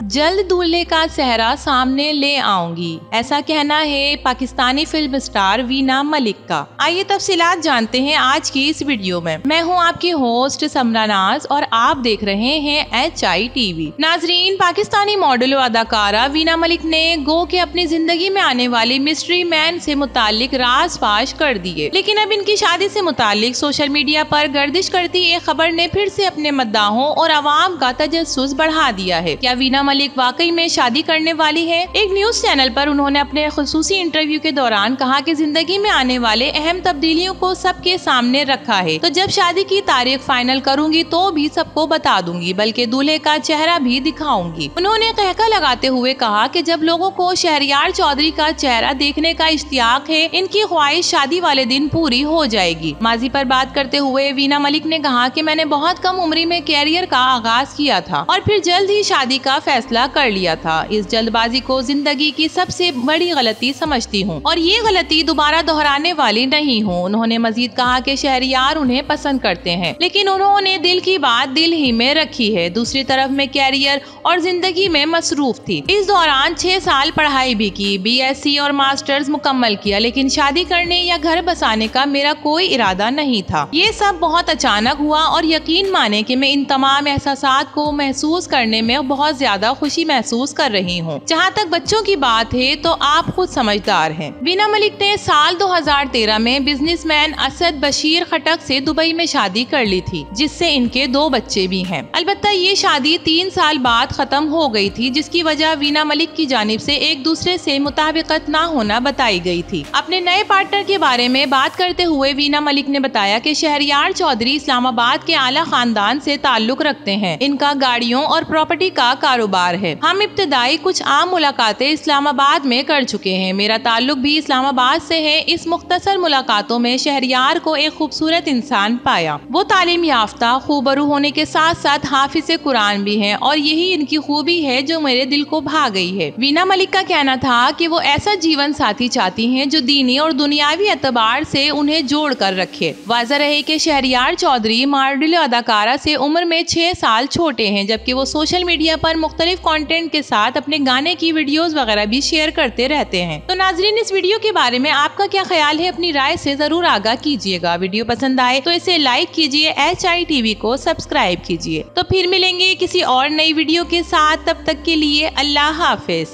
जल्द दूल्हे का सेहरा सामने ले आऊंगी, ऐसा कहना है पाकिस्तानी फिल्म स्टार वीना मलिक का। आइए तफसीलात जानते हैं आज की इस वीडियो में। मैं हूं आपकी होस्ट समरा नाज और आप देख रहे हैं HITV। नाजरीन, पाकिस्तानी मॉडल और अदाकारा वीना मलिक ने गो के अपनी जिंदगी में आने वाले मिस्ट्री मैन से मुतालिक राज फाश कर दिए, लेकिन अब इनकी शादी से मुतालिक सोशल मीडिया पर गर्दिश करती एक खबर ने फिर से अपने मद्दाहों और आवाम का तजस्सुस बढ़ा दिया है। क्या वीना मलिक वाकई में शादी करने वाली है? एक न्यूज चैनल पर उन्होंने अपने खुसूसी इंटरव्यू के दौरान कहा कि जिंदगी में आने वाले अहम तब्दीलियों को सबके सामने रखा है, तो जब शादी की तारीख फाइनल करूंगी तो भी सबको बता दूंगी, बल्कि दूल्हे का चेहरा भी दिखाऊंगी। उन्होंने कहका लगाते हुए कहा कि जब लोगों को शहरयार चौधरी का चेहरा देखने का इश्तियाक है, इनकी ख्वाहिश शादी वाले दिन पूरी हो जाएगी। माजी पर बात करते हुए वीना मलिक ने कहा कि मैंने बहुत कम उम्र में कैरियर का आगाज किया था और फिर जल्द ही शादी का फैसला कर लिया था। इस जल्दबाजी को जिंदगी की सबसे बड़ी गलती समझती हूँ और ये गलती दोबारा दोहराने वाली नहीं हूँ। उन्होंने मजीद कहा कि शहरियार उन्हें पसंद करते हैं, लेकिन उन्होंने दिल की बात दिल ही में रखी है। दूसरी तरफ मैं कैरियर और जिंदगी में मसरूफ थी। इस दौरान 6 साल पढ़ाई भी की, BSc और मास्टर्स मुकम्मल किया, लेकिन शादी करने या घर बसाने का मेरा कोई इरादा नहीं था। ये सब बहुत अचानक हुआ और यकीन माने कि मैं इन तमाम एहसासात को महसूस करने में बहुत ज्यादा खुशी महसूस कर रही हूँ। जहाँ तक बच्चों की बात है तो आप खुद समझदार हैं। वीना मलिक ने साल 2013 में बिजनेसमैन असद बशीर खटक से दुबई में शादी कर ली थी, जिससे इनके 2 बच्चे भी हैं। अलबत्ता ये शादी 3 साल बाद खत्म हो गई थी, जिसकी वजह वीना मलिक की जानिब से एक दूसरे से मुताबिकत ना होना बताई गई थी। अपने नए पार्टनर के बारे में बात करते हुए वीना मलिक ने बताया कि शहरयार चौधरी इस्लामाबाद के आला खानदान से ताल्लुक रखते हैं। इनका गाड़ियों और प्रॉपर्टी का कारोबार है। हम इब्तदाई कुछ आम मुलाकातें इस्लामाबाद में कर चुके हैं। मेरा ताल्लुक भी इस्लामाबाद से है। इस मुख्तसर मुलाकातों में शहरयार को एक खूबसूरत इंसान पाया। वो तालीम याफ्ता, खूबरू होने के साथ साथ हाफिज़े कुरान भी हैं और यही इनकी खूबी है जो मेरे दिल को भा गई है। वीना मलिक का कहना था कि वो ऐसा जीवन साथी चाहती हैं जो दीनी और दुनियावी एतबार से उन्हें जोड़ कर रखे। वाज़ह रहे कि शहरयार चौधरी मॉडल अदाकारा से उम्र में 6 साल छोटे हैं, जबकि वो सोशल मीडिया पर मुख्तलिफ कंटेंट के साथ अपने गाने की वीडियोस वगैरह भी शेयर करते रहते हैं। तो नाजरीन, इस वीडियो के बारे में आपका क्या ख्याल है? अपनी राय से जरूर आगाह कीजिएगा। वीडियो पसंद आए तो इसे लाइक कीजिए, HITV को सब्सक्राइब कीजिए। तो फिर मिलेंगे किसी और नई वीडियो के साथ। तब तक के लिए अल्लाह हाफिज।